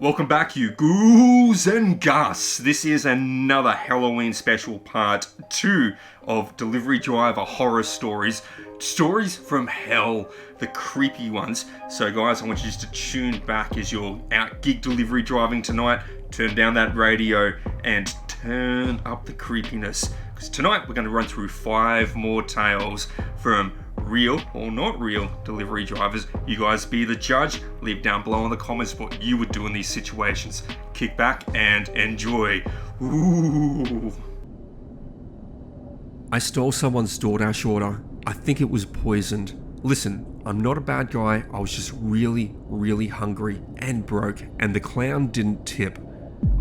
Welcome back, you ghouls and gus. This is another Halloween special part 2 of Delivery Driver Horror Stories. Stories from hell, the creepy ones. So guys, I want you just to tune back as you're out gig delivery driving tonight. Turn down that radio and turn up the creepiness. Because tonight we're going to run through 5 more tales from real or not real delivery drivers. You guys be the judge. Leave down below in the comments what you would do in these situations. Kick back and enjoy. Ooh. I stole someone's Doordash order. I think it was poisoned. Listen, I'm not a bad guy. I was just really hungry and broke, and the clown didn't tip.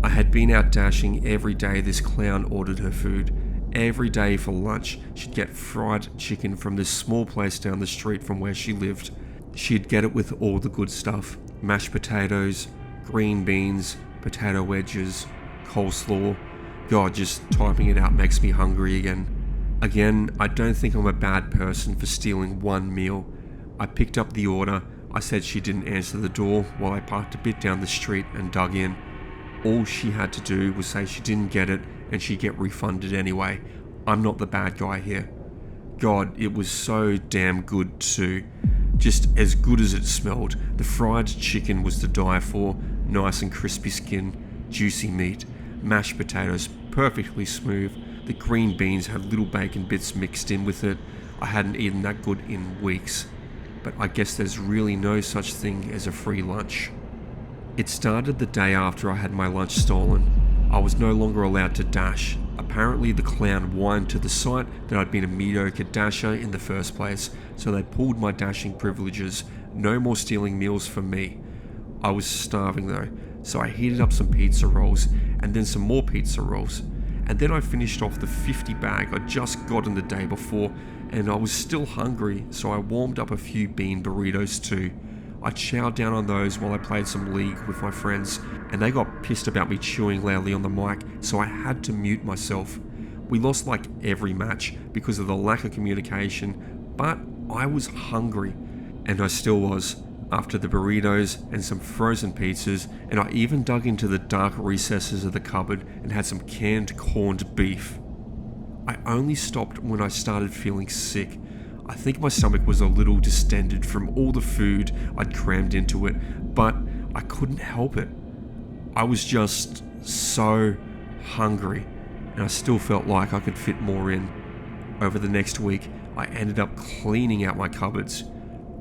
I had been out dashing every day this clown ordered her food. Every day for lunch, she'd get fried chicken from this small place down the street from where she lived. She'd get it with all the good stuff. Mashed potatoes, green beans, potato wedges, coleslaw. God, just typing it out makes me hungry again. Again, I don't think I'm a bad person for stealing one meal. I picked up the order. I said she didn't answer the door while I parked a bit down the street and dug in. All she had to do was say she didn't get it and she'd get refunded anyway. I'm not the bad guy here. God, it was so damn good too. Just as good as it smelled. The fried chicken was to die for. Nice and crispy skin, juicy meat, mashed potatoes perfectly smooth. The green beans had little bacon bits mixed in with it. I hadn't eaten that good in weeks. But I guess there's really no such thing as a free lunch. It started the day after I had my lunch stolen. I was no longer allowed to dash. Apparently the clown whined to the site that I'd been a mediocre dasher in the first place, so they pulled my dashing privileges. No more stealing meals for me. I was starving though, so I heated up some pizza rolls, and then some more pizza rolls. And then I finished off the 50 bag I'd just gotten the day before, and I was still hungry, so I warmed up a few bean burritos too. I chowed down on those while I played some League with my friends, and they got pissed about me chewing loudly on the mic, so I had to mute myself. We lost like every match because of the lack of communication, but I was hungry, and I still was, after the burritos and some frozen pizzas, and I even dug into the dark recesses of the cupboard and had some canned corned beef. I only stopped when I started feeling sick. I think my stomach was a little distended from all the food I'd crammed into it, but I couldn't help it. I was just so hungry, and I still felt like I could fit more in. Over the next week, I ended up cleaning out my cupboards.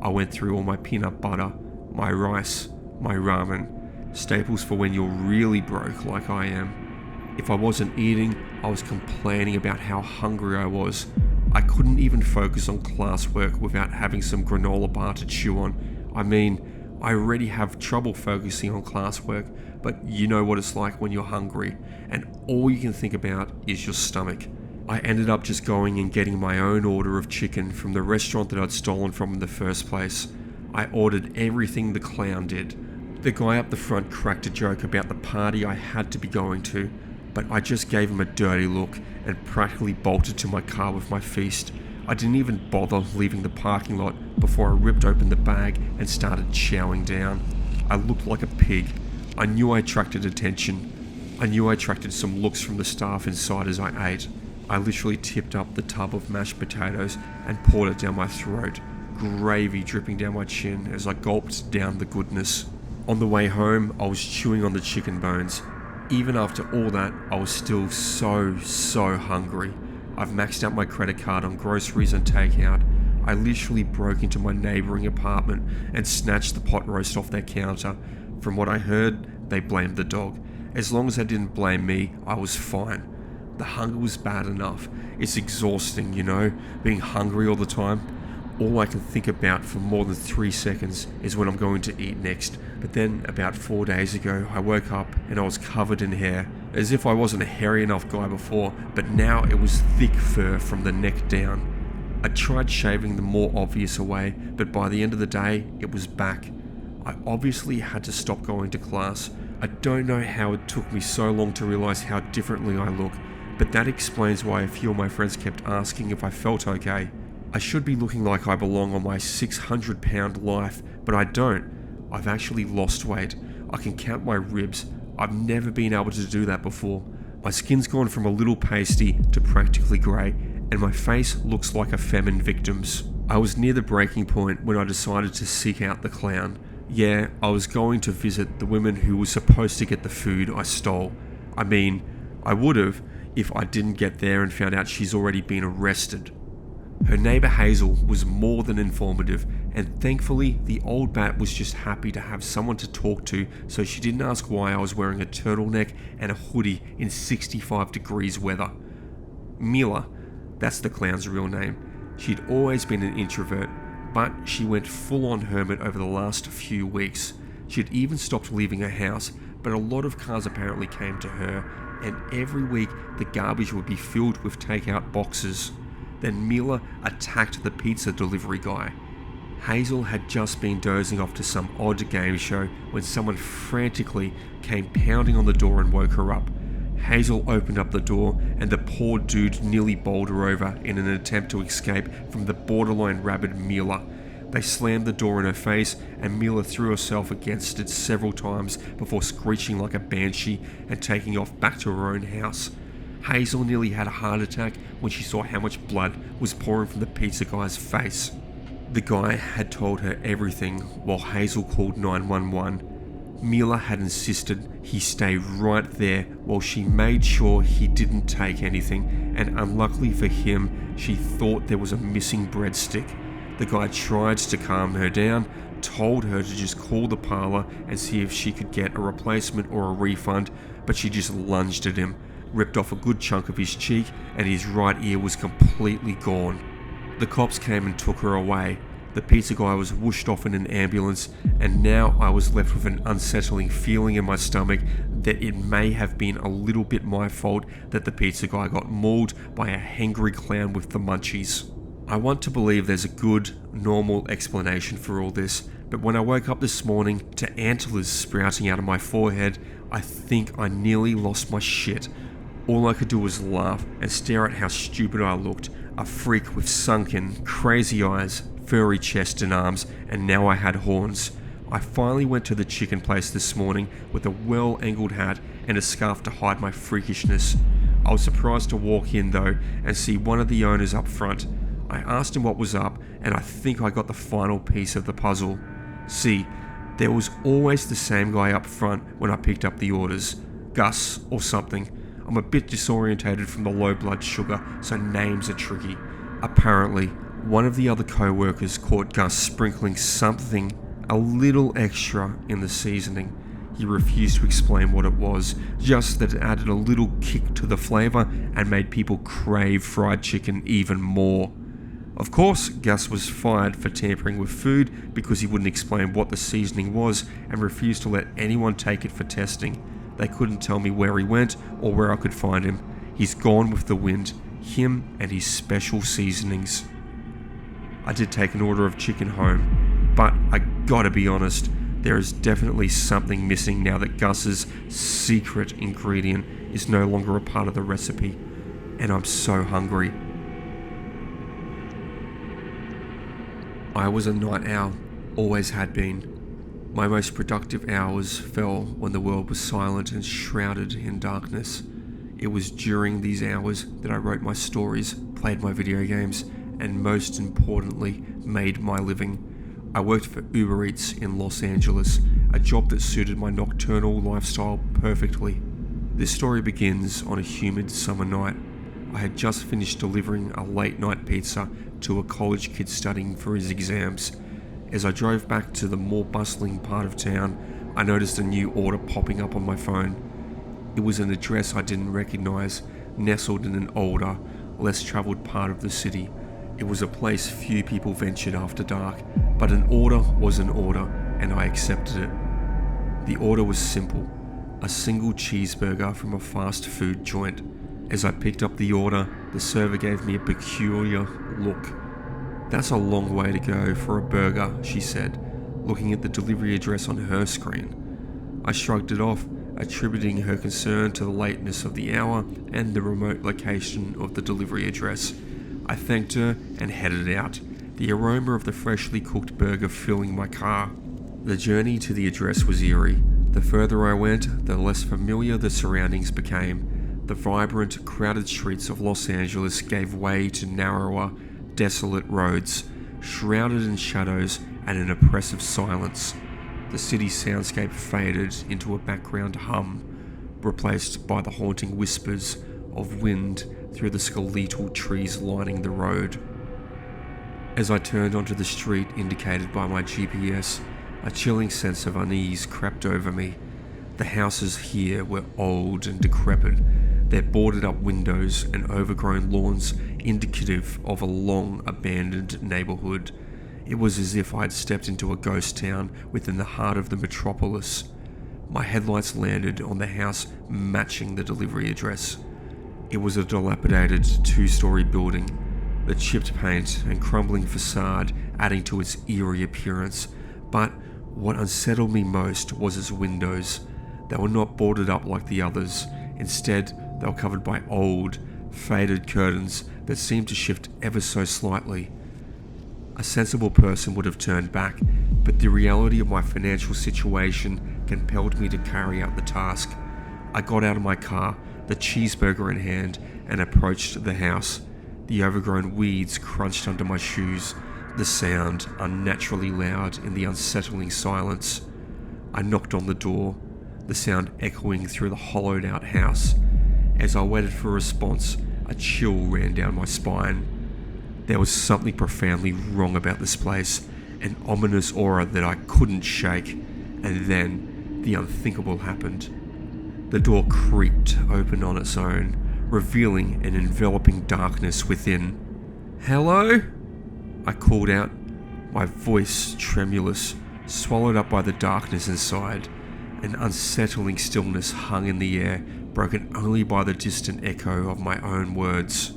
I went through all my peanut butter, my rice, my ramen, staples for when you're really broke like I am. If I wasn't eating, I was complaining about how hungry I was. I couldn't even focus on classwork without having some granola bar to chew on. I mean, I already have trouble focusing on classwork, but you know what it's like when you're hungry, and all you can think about is your stomach. I ended up just going and getting my own order of chicken from the restaurant that I'd stolen from in the first place. I ordered everything the clown did. The guy up the front cracked a joke about the party I had to be going to, but I just gave him a dirty look and practically bolted to my car with my feast. I didn't even bother leaving the parking lot before I ripped open the bag and started chowing down. I looked like a pig. I knew I attracted attention. I knew I attracted some looks from the staff inside as I ate. I literally tipped up the tub of mashed potatoes and poured it down my throat, gravy dripping down my chin as I gulped down the goodness. On the way home, I was chewing on the chicken bones. Even after all that, I was still so hungry. I've maxed out my credit card on groceries and takeout. I literally broke into my neighbouring apartment and snatched the pot roast off their counter. From what I heard, they blamed the dog. As long as they didn't blame me, I was fine. The hunger was bad enough. It's exhausting, you know, being hungry all the time. All I can think about for more than 3 seconds is when I'm going to eat next. But then, about 4 days ago, I woke up and I was covered in hair. As if I wasn't a hairy enough guy before, but now it was thick fur from the neck down. I tried shaving the more obvious away, but by the end of the day, it was back. I obviously had to stop going to class. I don't know how it took me so long to realise how differently I look, but that explains why a few of my friends kept asking if I felt okay. I should be looking like I belong on my 600-pound life, but I don't. I've actually lost weight. I can count my ribs. I've never been able to do that before. My skin's gone from a little pasty to practically grey, and my face looks like a famine victim's. I was near the breaking point when I decided to seek out the clown. Yeah, I was going to visit the women who were supposed to get the food I stole. I mean, I would have if I didn't get there and found out she's already been arrested. Her neighbour Hazel was more than informative, and thankfully the old bat was just happy to have someone to talk to, so she didn't ask why I was wearing a turtleneck and a hoodie in 65 degrees weather. Mila, that's the clown's real name. She'd always been an introvert, but she went full-on hermit over the last few weeks. She'd even stopped leaving her house, but a lot of cars apparently came to her, and every week the garbage would be filled with takeout boxes. Then Mila attacked the pizza delivery guy. Hazel had just been dozing off to some odd game show when someone frantically came pounding on the door and woke her up. Hazel opened up the door and the poor dude nearly bowled her over in an attempt to escape from the borderline rabid Mila. They slammed the door in her face and Mila threw herself against it several times before screeching like a banshee and taking off back to her own house. Hazel nearly had a heart attack when she saw how much blood was pouring from the pizza guy's face. The guy had told her everything while Hazel called 911. Mila had insisted he stay right there while she made sure he didn't take anything, and unluckily for him, she thought there was a missing breadstick. The guy tried to calm her down, told her to just call the parlour and see if she could get a replacement or a refund, but she just lunged at him, ripped off a good chunk of his cheek, and his right ear was completely gone. The cops came and took her away. The pizza guy was whooshed off in an ambulance, and now I was left with an unsettling feeling in my stomach that it may have been a little bit my fault that the pizza guy got mauled by a hangry clown with the munchies. I want to believe there's a good, normal explanation for all this, but when I woke up this morning to antlers sprouting out of my forehead, I think I nearly lost my shit. All I could do was laugh and stare at how stupid I looked, a freak with sunken, crazy eyes, furry chest and arms, and now I had horns. I finally went to the chicken place this morning with a well-angled hat and a scarf to hide my freakishness. I was surprised to walk in though and see one of the owners up front. I asked him what was up, and I think I got the final piece of the puzzle. See, there was always the same guy up front when I picked up the orders. Gus or something. I'm a bit disorientated from the low blood sugar, so names are tricky. Apparently, one of the other co-workers caught Gus sprinkling something a little extra in the seasoning. He refused to explain what it was, just that it added a little kick to the flavour and made people crave fried chicken even more. Of course, Gus was fired for tampering with food because he wouldn't explain what the seasoning was and refused to let anyone take it for testing. They couldn't tell me where he went or where I could find him. He's gone with the wind, him and his special seasonings. I did take an order of chicken home, but I gotta be honest, there is definitely something missing now that Gus's secret ingredient is no longer a part of the recipe, and I'm so hungry. I was a night owl, always had been. My most productive hours fell when the world was silent and shrouded in darkness. It was during these hours that I wrote my stories, played my video games, and most importantly, made my living. I worked for Uber Eats in Los Angeles, a job that suited my nocturnal lifestyle perfectly. This story begins on a humid summer night. I had just finished delivering a late night pizza to a college kid studying for his exams. As I drove back to the more bustling part of town, I noticed a new order popping up on my phone. It was an address I didn't recognize, nestled in an older, less travelled part of the city. It was a place few people ventured after dark, but an order was an order, and I accepted it. The order was simple, a single cheeseburger from a fast food joint. As I picked up the order, the server gave me a peculiar look. "That's a long way to go for a burger," she said, looking at the delivery address on her screen. I shrugged it off, attributing her concern to the lateness of the hour and the remote location of the delivery address. I thanked her and headed out, the aroma of the freshly cooked burger filling my car. The journey to the address was eerie. The further I went, the less familiar the surroundings became. The vibrant, crowded streets of Los Angeles gave way to narrower, desolate roads, shrouded in shadows and an oppressive silence. The city's soundscape faded into a background hum, replaced by the haunting whispers of wind through the skeletal trees lining the road. As I turned onto the street indicated by my GPS, a chilling sense of unease crept over me. The houses here were old and decrepit, their boarded up windows and overgrown lawns indicative of a long abandoned neighborhood. It was as if I had stepped into a ghost town within the heart of the metropolis. My headlights landed on the house matching the delivery address. It was a dilapidated 2-story building, the chipped paint and crumbling facade adding to its eerie appearance. But what unsettled me most was its windows. They were not boarded up like the others. Instead, they were covered by old, faded curtains that seemed to shift ever so slightly. A sensible person would have turned back, but the reality of my financial situation compelled me to carry out the task. I got out of my car, the cheeseburger in hand, and approached the house. The overgrown weeds crunched under my shoes, the sound unnaturally loud in the unsettling silence. I knocked on the door, the sound echoing through the hollowed-out house. As I waited for a response, a chill ran down my spine. There was something profoundly wrong about this place, an ominous aura that I couldn't shake. And then, the unthinkable happened. The door creaked open on its own, revealing an enveloping darkness within. "Hello?" I called out, my voice tremulous, swallowed up by the darkness inside. An unsettling stillness hung in the air, broken only by the distant echo of my own words.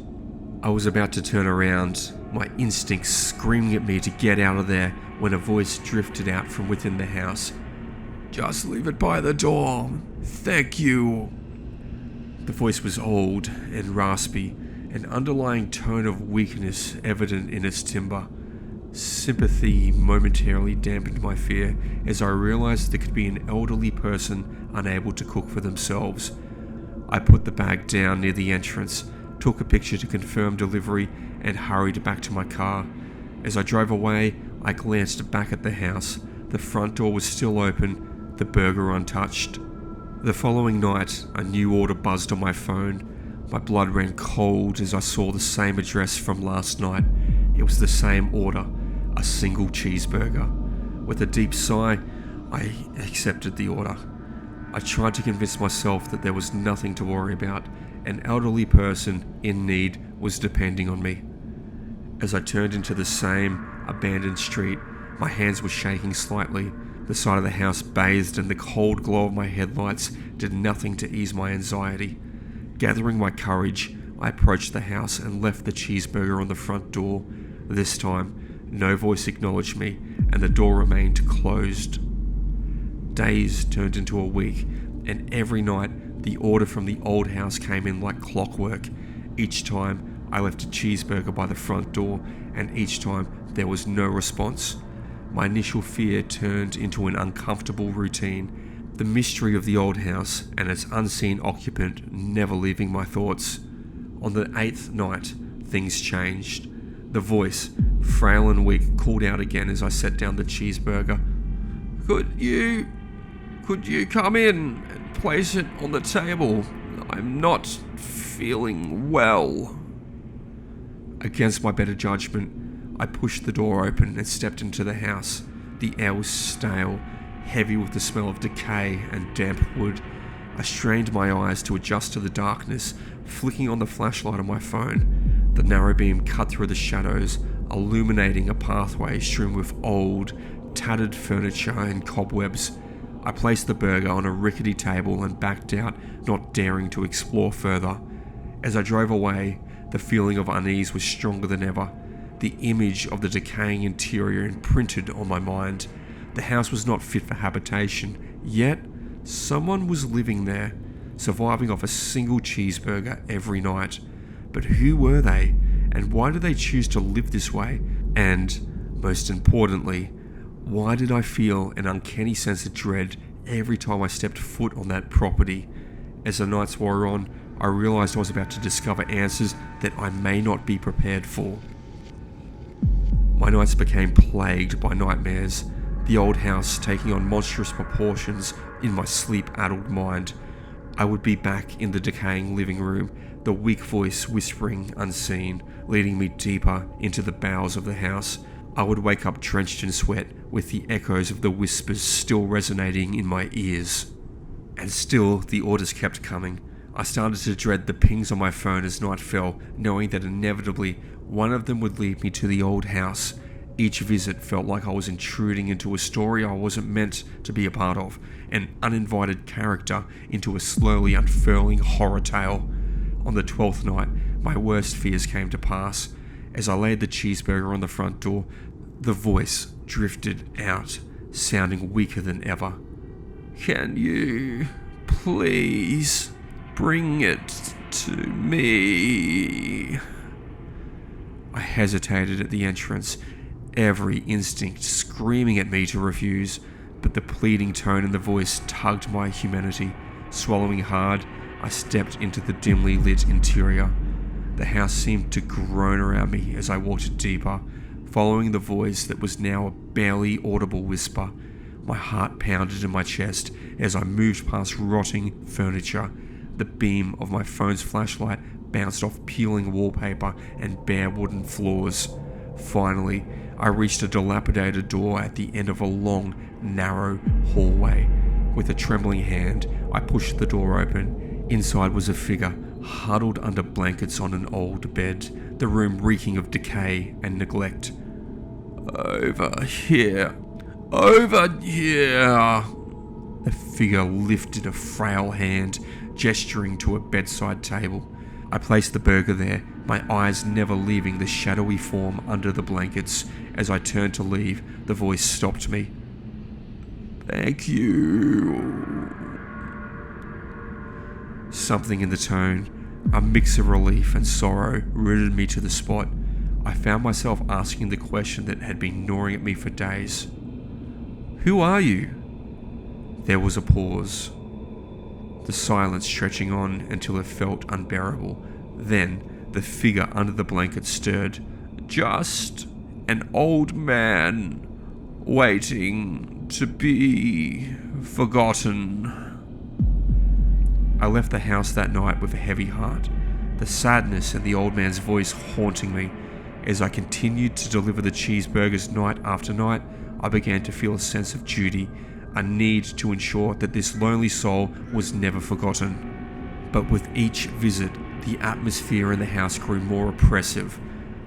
I was about to turn around, my instincts screaming at me to get out of there, when a voice drifted out from within the house. "Just leave it by the door. Thank you." The voice was old and raspy, an underlying tone of weakness evident in its timbre. Sympathy momentarily dampened my fear as I realized there could be an elderly person unable to cook for themselves. I put the bag down near the entrance, took a picture to confirm delivery, and hurried back to my car. As I drove away, I glanced back at the house. The front door was still open, the burger untouched. The following night, a new order buzzed on my phone. My blood ran cold as I saw the same address from last night. It was the same order, a single cheeseburger. With a deep sigh, I accepted the order. I tried to convince myself that there was nothing to worry about. An elderly person in need was depending on me. As I turned into the same abandoned street, my hands were shaking slightly. The side of the house bathed in the cold glow of my headlights did nothing to ease my anxiety. Gathering my courage, I approached the house and left the cheeseburger on the front door. This time, no voice acknowledged me, and the door remained closed. Days turned into a week, and every night the order from the old house came in like clockwork. Each time I left a cheeseburger by the front door, and each time there was no response. My initial fear turned into an uncomfortable routine, the mystery of the old house and its unseen occupant never leaving my thoughts. On the 8th night, things changed. The voice, frail and weak, called out again as I set down the cheeseburger. Could you come in and place it on the table? I'm not feeling well." Against my better judgment, I pushed the door open and stepped into the house. The air was stale, heavy with the smell of decay and damp wood. I strained my eyes to adjust to the darkness, flicking on the flashlight on my phone. The narrow beam cut through the shadows, illuminating a pathway strewn with old, tattered furniture and cobwebs. I placed the burger on a rickety table and backed out, not daring to explore further. As I drove away, the feeling of unease was stronger than ever. The image of the decaying interior imprinted on my mind. The house was not fit for habitation, yet someone was living there, surviving off a single cheeseburger every night. But who were they, and why did they choose to live this way? And, most importantly, why did I feel an uncanny sense of dread every time I stepped foot on that property. As the nights wore on, I realised I was about to discover answers that I may not be prepared for. My nights became plagued by nightmares, the old house taking on monstrous proportions in my sleep-addled mind. I would be back in the decaying living room, the weak voice whispering unseen, leading me deeper into the bowels of the house. I would wake up drenched in sweat, with the echoes of the whispers still resonating in my ears. And still, the orders kept coming. I started to dread the pings on my phone as night fell, knowing that inevitably one of them would lead me to the old house. Each visit felt like I was intruding into a story I wasn't meant to be a part of, an uninvited character into a slowly unfurling horror tale. On the 12th night, my worst fears came to pass. As I laid the cheeseburger on the front door, the voice drifted out, sounding weaker than ever. "Can you please bring it to me?" I hesitated at the entrance, every instinct screaming at me to refuse, but the pleading tone in the voice tugged my humanity. Swallowing hard, I stepped into the dimly lit interior. The house seemed to groan around me as I walked deeper, following the voice that was now a barely audible whisper. My heart pounded in my chest as I moved past rotting furniture. The beam of my phone's flashlight bounced off peeling wallpaper and bare wooden floors. Finally, I reached a dilapidated door at the end of a long, narrow hallway. With a trembling hand, I pushed the door open. Inside was a figure, huddled under blankets on an old bed, the room reeking of decay and neglect. "Over here! Over here!" The figure lifted a frail hand, gesturing to a bedside table. I placed the burger there, my eyes never leaving the shadowy form under the blankets. As I turned to leave, the voice stopped me. "Thank you." Something in the tone, a mix of relief and sorrow, rooted me to the spot. I found myself asking the question that had been gnawing at me for days. "Who are you?" There was a pause, the silence stretching on until it felt unbearable. Then the figure under the blanket stirred. "Just an old man waiting to be forgotten." I left the house that night with a heavy heart, the sadness in the old man's voice haunting me. As I continued to deliver the cheeseburgers night after night, I began to feel a sense of duty, a need to ensure that this lonely soul was never forgotten. But with each visit, the atmosphere in the house grew more oppressive,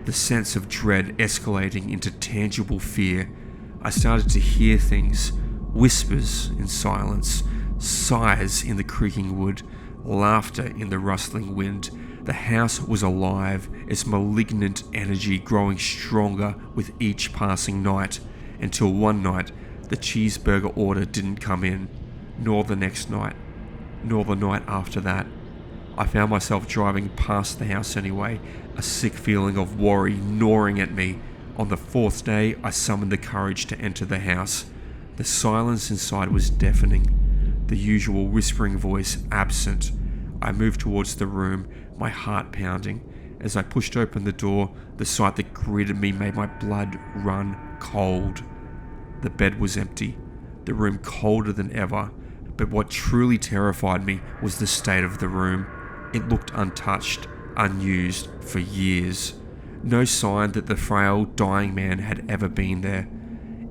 the sense of dread escalating into tangible fear. I started to hear things, whispers in silence, sighs in the creaking wood, laughter in the rustling wind. The house was alive, its malignant energy growing stronger with each passing night, until one night the cheeseburger order didn't come in, nor the next night, nor the night after that. I found myself driving past the house anyway, a sick feeling of worry gnawing at me. On the 4th day, I summoned the courage to enter the house. The silence inside was deafening, the usual whispering voice absent. I moved towards the room, my heart pounding. As I pushed open the door, the sight that greeted me made my blood run cold. The bed was empty, the room colder than ever, but what truly terrified me was the state of the room. It looked untouched, unused for years. No sign that the frail, dying man had ever been there.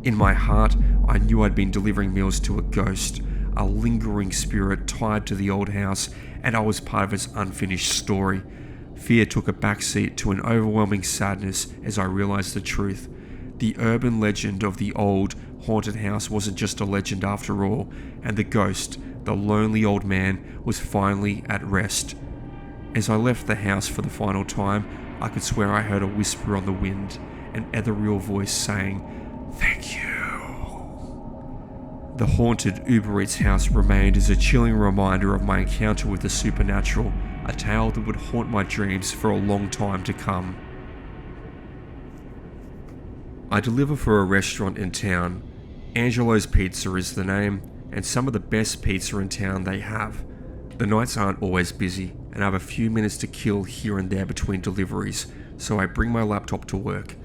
In my heart, I knew I'd been delivering meals to a ghost, a lingering spirit tied to the old house, and I was part of its unfinished story. Fear took a backseat to an overwhelming sadness as I realized the truth. The urban legend of the old, haunted house wasn't just a legend after all, and the ghost, the lonely old man, was finally at rest. As I left the house for the final time, I could swear I heard a whisper on the wind, an ethereal voice saying, "Thank you." The haunted Uber Eats house remained as a chilling reminder of my encounter with the supernatural, a tale that would haunt my dreams for a long time to come. I deliver for a restaurant in town. Angelo's Pizza is the name, and some of the best pizza in town they have. The nights aren't always busy, and I have a few minutes to kill here and there between deliveries, so I bring my laptop to work.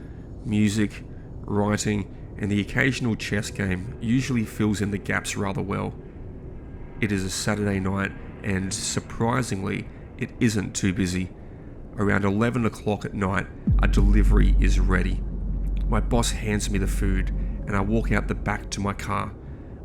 Music, writing, and the occasional chess game usually fills in the gaps rather well. It is a Saturday night, and surprisingly, it isn't too busy. Around 11 o'clock at night, a delivery is ready. My boss hands me the food, and I walk out the back to my car.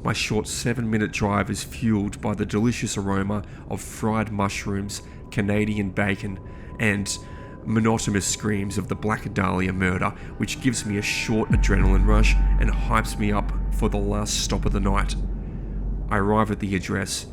My short 7-minute drive is fueled by the delicious aroma of fried mushrooms, Canadian bacon, and monotonous screams of the Black Dahlia murder, which gives me a short adrenaline rush and hypes me up for the last stop of the night. I arrive at the address.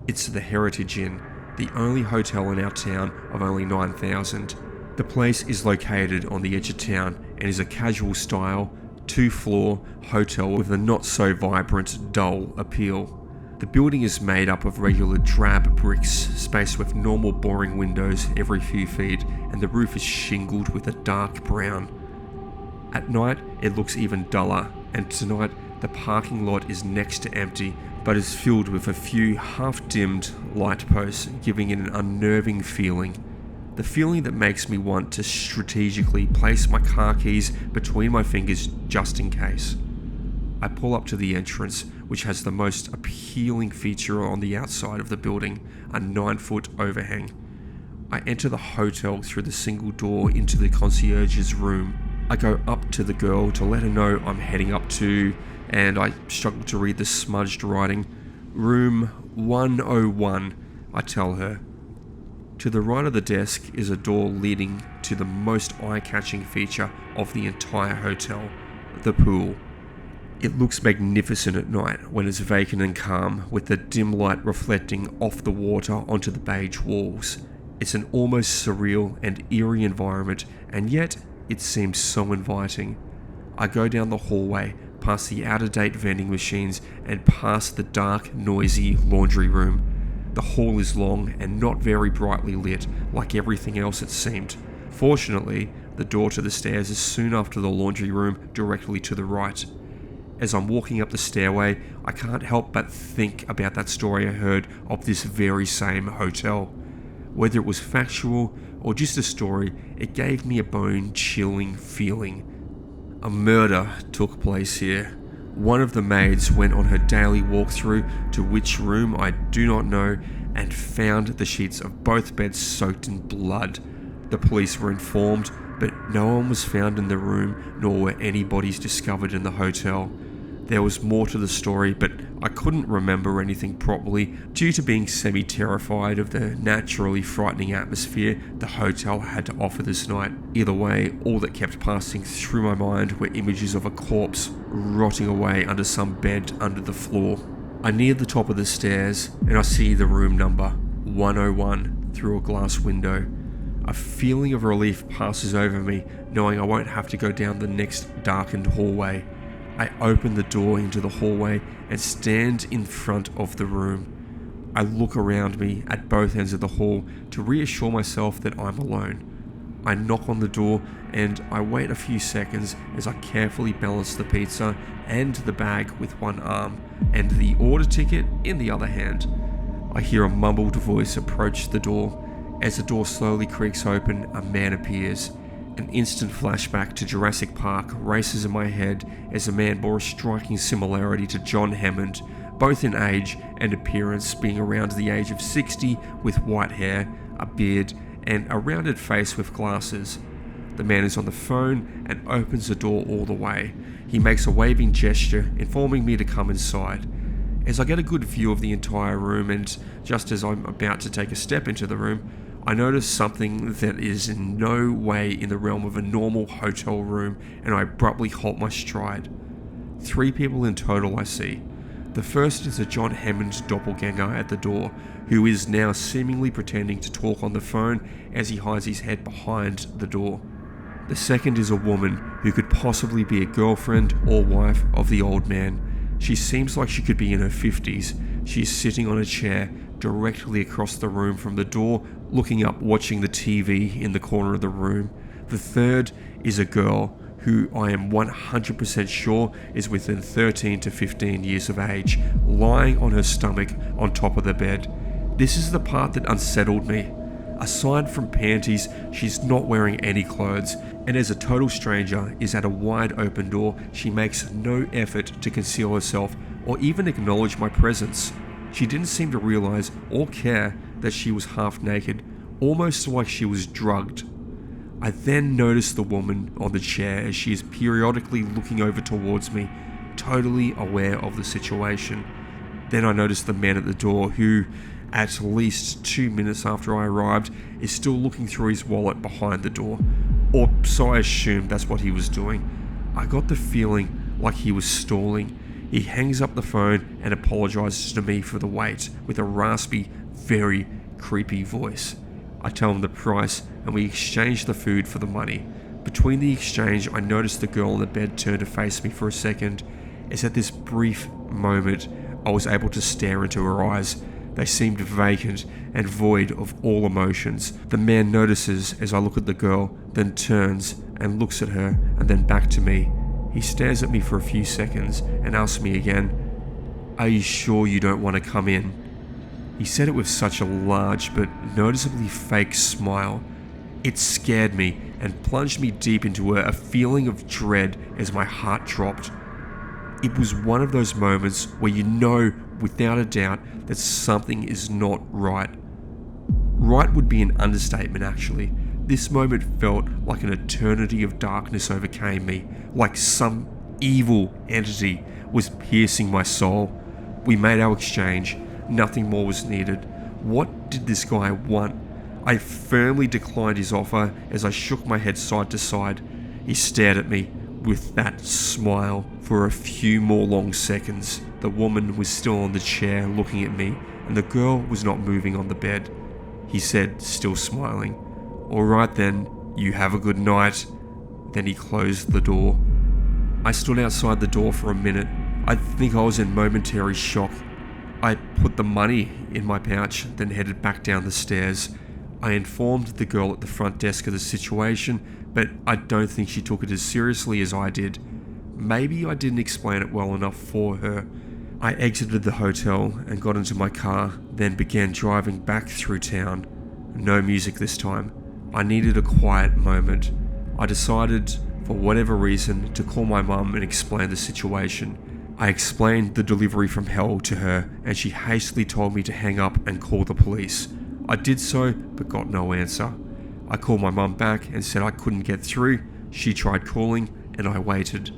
It's the Heritage Inn, the only hotel in our town of only 9,000. The place is located on the edge of town and is a casual style, 2-floor hotel with a not so vibrant, dull appeal. The building is made up of regular drab bricks, spaced with normal boring windows every few feet, and the roof is shingled with a dark brown. At night, it looks even duller, and tonight the parking lot is next to empty, but is filled with a few half-dimmed light posts, giving it an unnerving feeling. The feeling that makes me want to strategically place my car keys between my fingers just in case. I pull up to the entrance, which has the most appealing feature on the outside of the building, a 9-foot overhang. I enter the hotel through the single door into the concierge's room. I go up to the girl to let her know I'm heading up to, and I struggle to read the smudged writing, room 101, I tell her. To the right of the desk is a door leading to the most eye-catching feature of the entire hotel, the pool. It looks magnificent at night when it's vacant and calm, with the dim light reflecting off the water onto the beige walls. It's an almost surreal and eerie environment, and yet it seems so inviting. I go down the hallway, past the out-of-date vending machines, and past the dark, noisy laundry room. The hall is long and not very brightly lit, like everything else it seemed. Fortunately, the door to the stairs is soon after the laundry room, directly to the right. As I'm walking up the stairway, I can't help but think about that story I heard of this very same hotel. Whether it was factual or just a story, it gave me a bone-chilling feeling. A murder took place here. One of the maids went on her daily walkthrough, to which room I do not know, and found the sheets of both beds soaked in blood. The police were informed, but no one was found in the room, nor were any bodies discovered in the hotel. There was more to the story, but I couldn't remember anything properly due to being semi-terrified of the naturally frightening atmosphere the hotel had to offer this night. Either way, all that kept passing through my mind were images of a corpse rotting away under some bed under the floor. I near the top of the stairs and I see the room number 101 through a glass window. A feeling of relief passes over me, knowing I won't have to go down the next darkened hallway. I open the door into the hallway and stand in front of the room. I look around me at both ends of the hall to reassure myself that I'm alone. I knock on the door and I wait a few seconds as I carefully balance the pizza and the bag with one arm and the order ticket in the other hand. I hear a mumbled voice approach the door. As the door slowly creaks open, a man appears. An instant flashback to Jurassic Park races in my head as a man bore a striking similarity to John Hammond, both in age and appearance, being around the age of 60 with white hair, a beard, and a rounded face with glasses. The man is on the phone and opens the door all the way. He makes a waving gesture, informing me to come inside. As I get a good view of the entire room, and just as I'm about to take a step into the room, I notice something that is in no way in the realm of a normal hotel room, and I abruptly halt my stride. 3 people in total I see. The first is a John Hammond doppelganger at the door, who is now seemingly pretending to talk on the phone as he hides his head behind the door. The second is a woman who could possibly be a girlfriend or wife of the old man. She seems like she could be in her 50s. She is sitting on a chair directly across the room from the door, looking up, watching the TV in the corner of the room. The third is a girl who I am 100% sure is within 13 to 15 years of age, lying on her stomach on top of the bed. This is the part that unsettled me. Aside from panties, she's not wearing any clothes, and as a total stranger is at a wide open door, she makes no effort to conceal herself or even acknowledge my presence. She didn't seem to realize or care that she was half naked, almost like she was drugged. I then noticed the woman on the chair as she is periodically looking over towards me, totally aware of the situation. Then I noticed the man at the door who, at least 2 minutes after I arrived, is still looking through his wallet behind the door. Or so I assumed that's what he was doing. I got the feeling like he was stalling. He hangs up the phone and apologizes to me for the wait with a raspy, very creepy voice. I tell him the price and we exchange the food for the money. Between the exchange, I noticed the girl on the bed turn to face me for a second. It's at this brief moment I was able to stare into her eyes. They seemed vacant and void of all emotions. The man notices as I look at the girl, then turns and looks at her and then back to me. He stares at me for a few seconds and asks me again, "Are you sure you don't want to come in?" He said it with such a large but noticeably fake smile. It scared me and plunged me deep into a feeling of dread as my heart dropped. It was one of those moments where you know without a doubt that something is not right. Right would be an understatement, actually. This moment felt like an eternity of darkness overcame me, like some evil entity was piercing my soul. We made our exchange. Nothing more was needed. What did this guy want? I firmly declined his offer as I shook my head side to side. He stared at me with that smile for a few more long seconds. The woman was still on the chair looking at me, and the girl was not moving on the bed. He said, still smiling, "All right then, you have a good night." Then he closed the door. I stood outside the door for a minute. I think I was in momentary shock. I put the money in my pouch, then headed back down the stairs. I informed the girl at the front desk of the situation, but I don't think she took it as seriously as I did. Maybe I didn't explain it well enough for her. I exited the hotel and got into my car, then began driving back through town. No music this time. I needed a quiet moment. I decided, for whatever reason, to call my mum and explain the situation. I explained the delivery from hell to her, and she hastily told me to hang up and call the police. I did so, but got no answer. I called my mum back and said I couldn't get through. She tried calling, and I waited.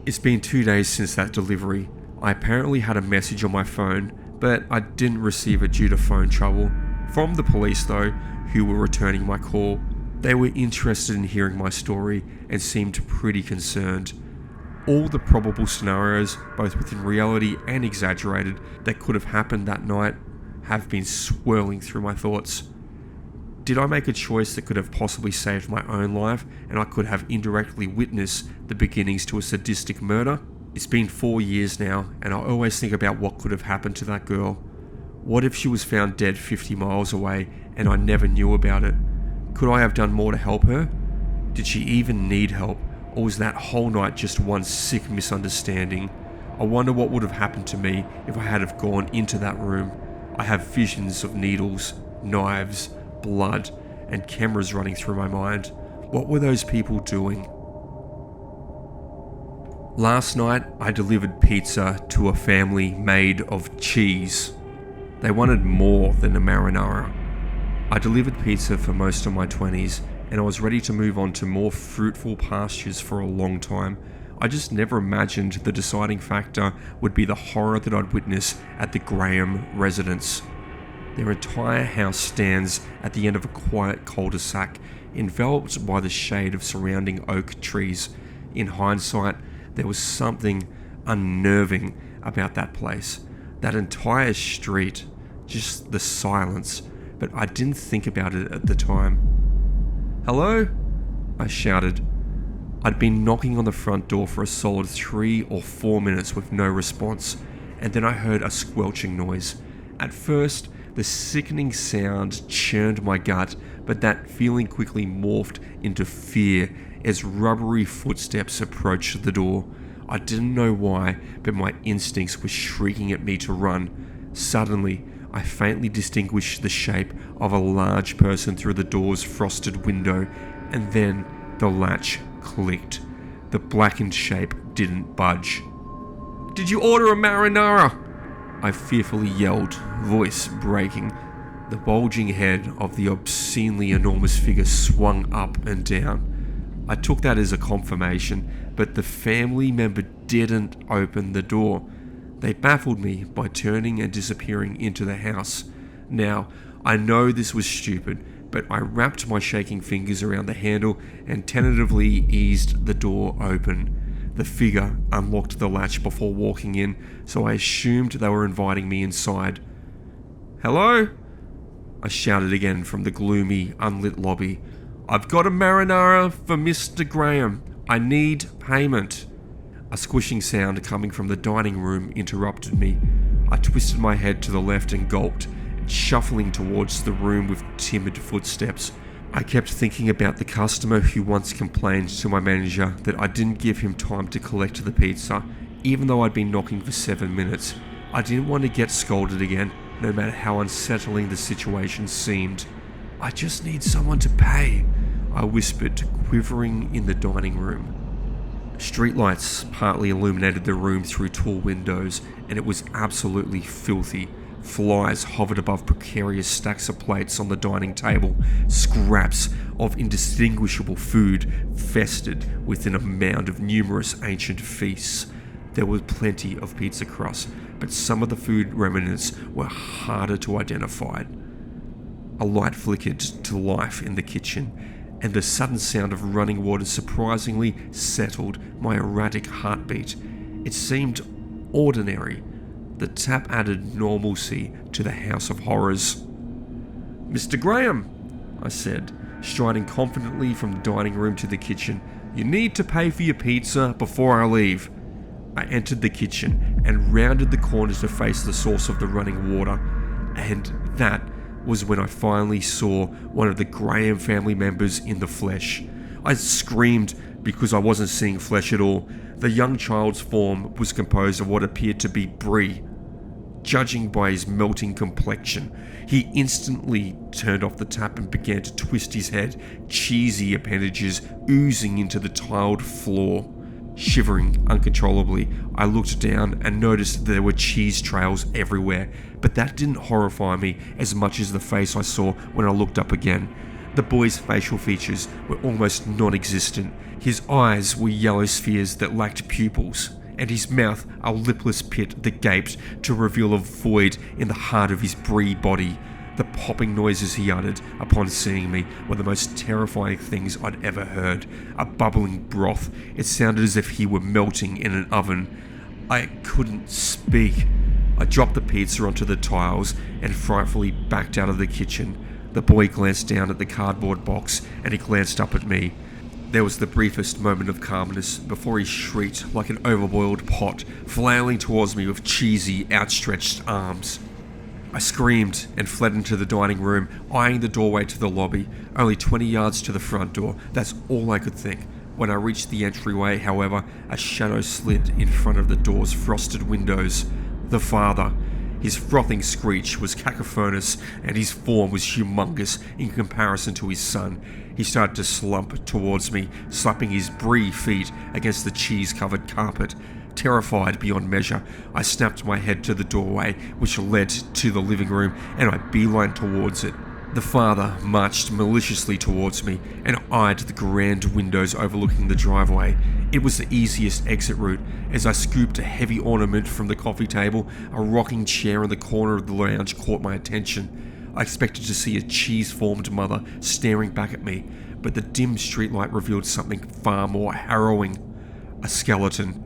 It's been 2 days since that delivery. I apparently had a message on my phone, but I didn't receive it due to phone trouble. From the police though, who were returning my call. They were interested in hearing my story and seemed pretty concerned. All the probable scenarios, both within reality and exaggerated, that could have happened that night have been swirling through my thoughts. Did I make a choice that could have possibly saved my own life, and I could have indirectly witnessed the beginnings to a sadistic murder? It's been 4 years now, and I always think about what could have happened to that girl. What if she was found dead 50 miles away and I never knew about it? Could I have done more to help her? Did she even need help, or was that whole night just one sick misunderstanding? I wonder what would have happened to me if I had have gone into that room. I have visions of needles, knives, blood, and cameras running through my mind. What were those people doing? Last night, I delivered pizza to a family made of cheese. They wanted more than a marinara. I delivered pizza for most of my 20s, and I was ready to move on to more fruitful pastures for a long time. I just never imagined the deciding factor would be the horror that I'd witness at the Graham residence. Their entire house stands at the end of a quiet cul-de-sac, enveloped by the shade of surrounding oak trees. In hindsight, there was something unnerving about that place. That entire street, just the silence, but I didn't think about it at the time. "Hello?" I shouted. I'd been knocking on the front door for a solid 3 or 4 minutes with no response, and then I heard a squelching noise. At first, the sickening sound churned my gut, but that feeling quickly morphed into fear as rubbery footsteps approached the door. I didn't know why, but my instincts were shrieking at me to run. Suddenly, I faintly distinguished the shape of a large person through the door's frosted window, and then the latch clicked. The blackened shape didn't budge. "Did you order a marinara?" I fearfully yelled, voice breaking. The bulging head of the obscenely enormous figure swung up and down. I took that as a confirmation, but the family member didn't open the door. They baffled me by turning and disappearing into the house. Now, I know this was stupid, but I wrapped my shaking fingers around the handle and tentatively eased the door open. The figure unlocked the latch before walking in, so I assumed they were inviting me inside. "Hello?" I shouted again from the gloomy, unlit lobby. "I've got a marinara for Mr. Graham. I need payment." A squishing sound coming from the dining room interrupted me. I twisted my head to the left and gulped, shuffling towards the room with timid footsteps. I kept thinking about the customer who once complained to my manager that I didn't give him time to collect the pizza, even though I'd been knocking for 7 minutes. I didn't want to get scolded again, no matter how unsettling the situation seemed. "I just need someone to pay," I whispered, quivering in the dining room. Streetlights partly illuminated the room through tall windows, and it was absolutely filthy. Flies hovered above precarious stacks of plates on the dining table. Scraps of indistinguishable food festered within a mound of numerous ancient feasts. There was plenty of pizza crust, but some of the food remnants were harder to identify. A light flickered to life in the kitchen, and the sudden sound of running water surprisingly settled my erratic heartbeat. It seemed ordinary. The tap added normalcy to the house of horrors. "Mr. Graham," I said, striding confidently from the dining room to the kitchen, "you need to pay for your pizza before I leave." I entered the kitchen and rounded the corner to face the source of the running water, and that was when I finally saw one of the Graham family members in the flesh. I screamed because I wasn't seeing flesh at all. The young child's form was composed of what appeared to be brie. Judging by his melting complexion, he instantly turned off the tap and began to twist his head, cheesy appendages oozing into the tiled floor. Shivering uncontrollably, I looked down and noticed there were cheese trails everywhere, but that didn't horrify me as much as the face I saw when I looked up again. The boy's facial features were almost non-existent. His eyes were yellow spheres that lacked pupils, and his mouth a lipless pit that gaped to reveal a void in the heart of his brie body. The popping noises he uttered upon seeing me were the most terrifying things I'd ever heard. A bubbling broth. It sounded as if he were melting in an oven. I couldn't speak. I dropped the pizza onto the tiles and frightfully backed out of the kitchen. The boy glanced down at the cardboard box and he glanced up at me. There was the briefest moment of calmness before he shrieked like an overboiled pot, flailing towards me with cheesy, outstretched arms. I screamed and fled into the dining room, eyeing the doorway to the lobby, only 20 yards to the front door. That's all I could think. When I reached the entryway, however, a shadow slid in front of the door's frosted windows. The father. His frothing screech was cacophonous, and his form was humongous in comparison to his son. He started to slump towards me, slapping his brie feet against the cheese-covered carpet. Terrified beyond measure, I snapped my head to the doorway, which led to the living room, and I beelined towards it. The father marched maliciously towards me and eyed the grand windows overlooking the driveway. It was the easiest exit route. As I scooped a heavy ornament from the coffee table, a rocking chair in the corner of the lounge caught my attention. I expected to see a cheese-formed mother staring back at me, but the dim streetlight revealed something far more harrowing. A skeleton.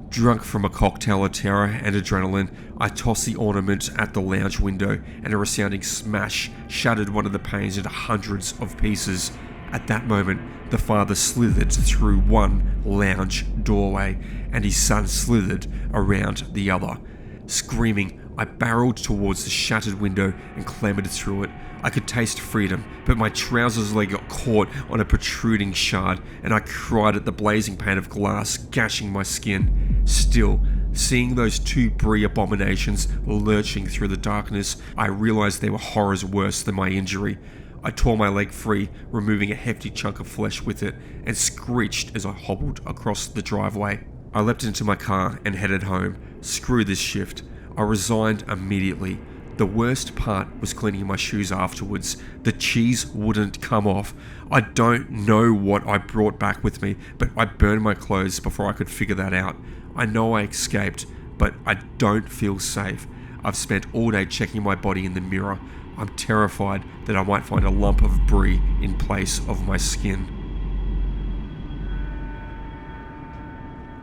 Drunk from a cocktail of terror and adrenaline, I tossed the ornament at the lounge window, and a resounding smash shattered one of the panes into hundreds of pieces. At that moment, the father slithered through one lounge doorway, and his son slithered around the other. Screaming, I barreled towards the shattered window and clambered through it. I could taste freedom, but my trousers leg got caught on a protruding shard, and I cried at the blazing pane of glass gashing my skin. Still, seeing those two Brie abominations lurching through the darkness, I realized they were horrors worse than my injury. I tore my leg free, removing a hefty chunk of flesh with it, and screeched as I hobbled across the driveway. I leapt into my car and headed home. Screw this shift. I resigned immediately. The worst part was cleaning my shoes afterwards. The cheese wouldn't come off. I don't know what I brought back with me, but I burned my clothes before I could figure that out. I know I escaped, but I don't feel safe. I've spent all day checking my body in the mirror. I'm terrified that I might find a lump of brie in place of my skin.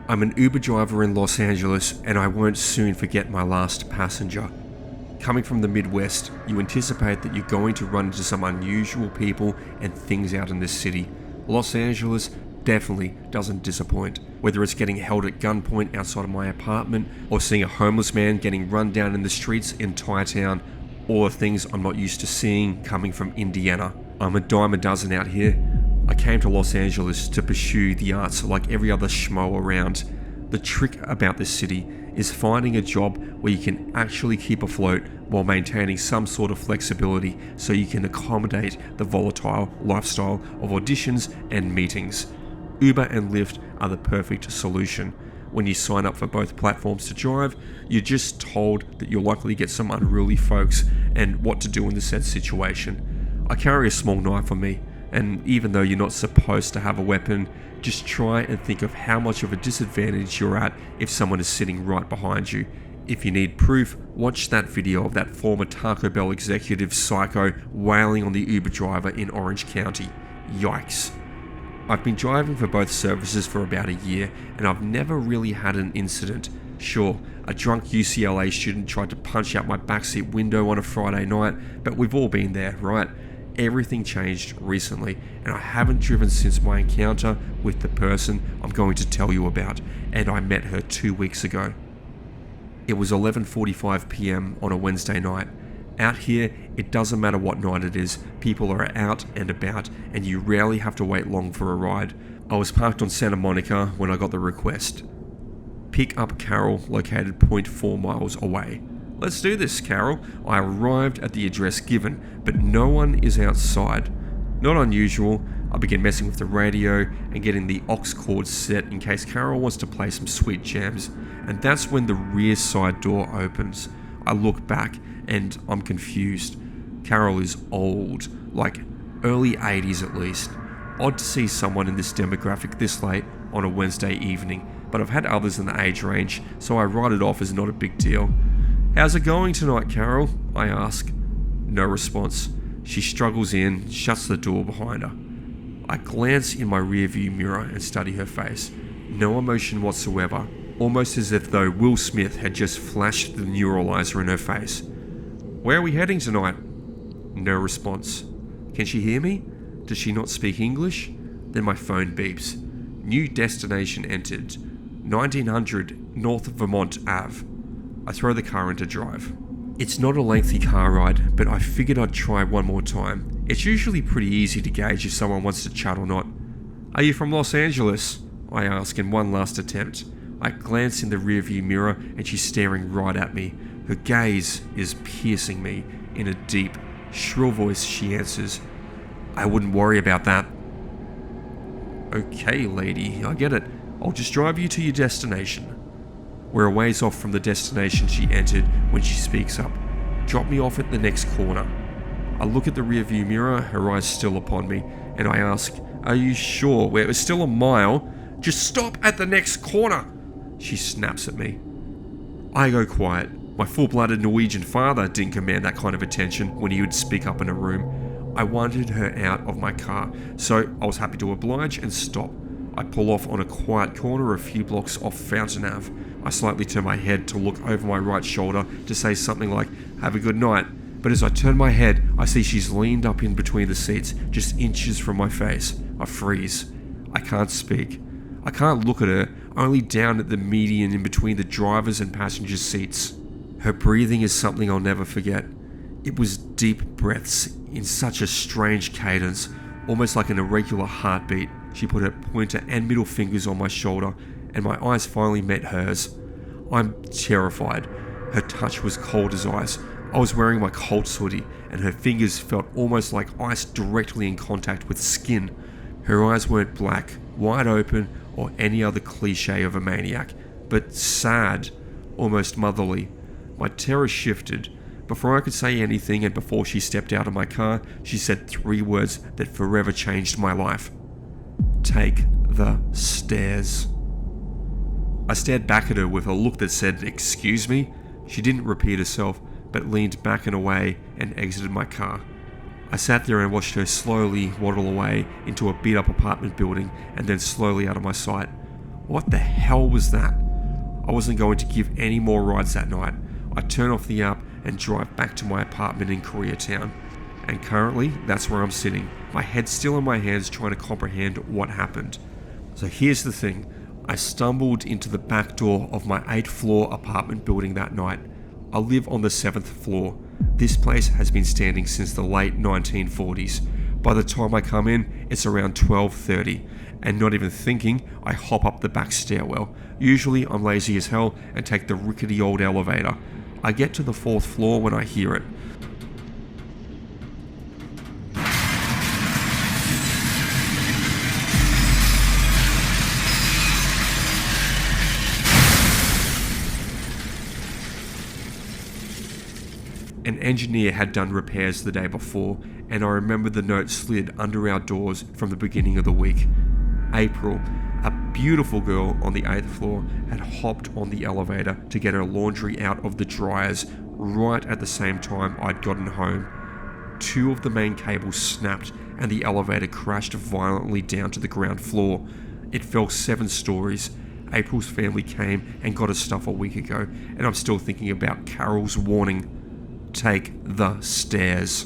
I'm an Uber driver in Los Angeles, and I won't soon forget my last passenger. Coming from the Midwest, you anticipate that you're going to run into some unusual people and things out in this city. Los Angeles definitely doesn't disappoint. Whether it's getting held at gunpoint outside of my apartment, or seeing a homeless man getting run down in the streets in Thai-town, or things I'm not used to seeing coming from Indiana. I'm a dime a dozen out here. I came to Los Angeles to pursue the arts like every other schmo around. The trick about this city is finding a job where you can actually keep afloat while maintaining some sort of flexibility so you can accommodate the volatile lifestyle of auditions and meetings. Uber and Lyft are the perfect solution. When you sign up for both platforms to drive, you're just told that you'll likely get some unruly folks and what to do in the said situation. I carry a small knife on me, and even though you're not supposed to have a weapon, just try and think of how much of a disadvantage you're at if someone is sitting right behind you. If you need proof, watch that video of that former Taco Bell executive psycho wailing on the Uber driver in Orange County. Yikes. I've been driving for both services for about a year, and I've never really had an incident. Sure, a drunk UCLA student tried to punch out my backseat window on a Friday night, but we've all been there, right? Everything changed recently, and I haven't driven since my encounter with the person I'm going to tell you about, and I met her 2 weeks ago. It was 11:45 p.m. on a Wednesday night. Out here, it doesn't matter what night it is, people are out and about, and you rarely have to wait long for a ride. I was parked on Santa Monica when I got the request. Pick up Carol, located 0.4 miles away. Let's do this, Carol. I arrived at the address given, but no one is outside. Not unusual, I began messing with the radio and getting the aux cord set in case Carol wants to play some sweet jams, and that's when the rear side door opens. I look back and I'm confused. Carol is old, like early 80s at least. Odd to see someone in this demographic this late on a Wednesday evening, but I've had others in the age range, so I write it off as not a big deal. How's it going tonight, Carol? I ask. No response. She struggles in, shuts the door behind her. I glance in my rearview mirror and study her face. No emotion whatsoever, almost as if though Will Smith had just flashed the neuralizer in her face. Where are we heading tonight? No response. Can she hear me? Does she not speak English? Then my phone beeps. New destination entered. 1900 North Vermont Ave. I throw the car into drive. It's not a lengthy car ride, but I figured I'd try one more time. It's usually pretty easy to gauge if someone wants to chat or not. Are you from Los Angeles? I ask in one last attempt. I glance in the rearview mirror and she's staring right at me. Her gaze is piercing me. In a deep, shrill voice she answers, I wouldn't worry about that. Okay, lady, I get it. I'll just drive you to your destination. We're a ways off from the destination she entered when she speaks up. Drop me off at the next corner. I look at the rearview mirror, her eyes still upon me, and I ask, are you sure? We're still a mile. Just stop at the next corner. She snaps at me. I go quiet. My full-blooded Norwegian father didn't command that kind of attention when he would speak up in a room. I wanted her out of my car, so I was happy to oblige and stop. I pull off on a quiet corner a few blocks off Fountain Ave. I slightly turn my head to look over my right shoulder to say something like, have a good night. But as I turn my head, I see she's leaned up in between the seats, just inches from my face. I freeze. I can't speak. I can't look at her, only down at the median in between the driver's and passenger's seats. Her breathing is something I'll never forget. It was deep breaths in such a strange cadence, almost like an irregular heartbeat. She put her pointer and middle fingers on my shoulder, and my eyes finally met hers. I'm terrified. Her touch was cold as ice. I was wearing my Colts hoodie, and her fingers felt almost like ice directly in contact with skin. Her eyes weren't black, wide open, or any other cliche of a maniac, but sad, almost motherly. My terror shifted. Before I could say anything, and before she stepped out of my car, she said 3 words that forever changed my life. Take the stairs. I stared back at her with a look that said, "Excuse me?" She didn't repeat herself, but leaned back and away and exited my car. I sat there and watched her slowly waddle away into a beat-up apartment building and then slowly out of my sight. What the hell was that? I wasn't going to give any more rides that night. I turn off the app and drive back to my apartment in Koreatown. And currently, that's where I'm sitting, my head still in my hands trying to comprehend what happened. So here's the thing. I stumbled into the back door of my 8th floor apartment building that night. I live on the 7th floor. This place has been standing since the late 1940s. By the time I come in, it's around 12:30, and not even thinking, I hop up the back stairwell. Usually I'm lazy as hell and take the rickety old elevator. I get to the 4th floor when I hear it. An engineer had done repairs the day before, and I remember the note slid under our doors from the beginning of the week. April, a beautiful girl on the 8th floor, had hopped on the elevator to get her laundry out of the dryers right at the same time I'd gotten home. 2 of the main cables snapped and the elevator crashed violently down to the ground floor. It fell 7 stories. April's family came and got her stuff a week ago, and I'm still thinking about Carol's warning. Take the stairs.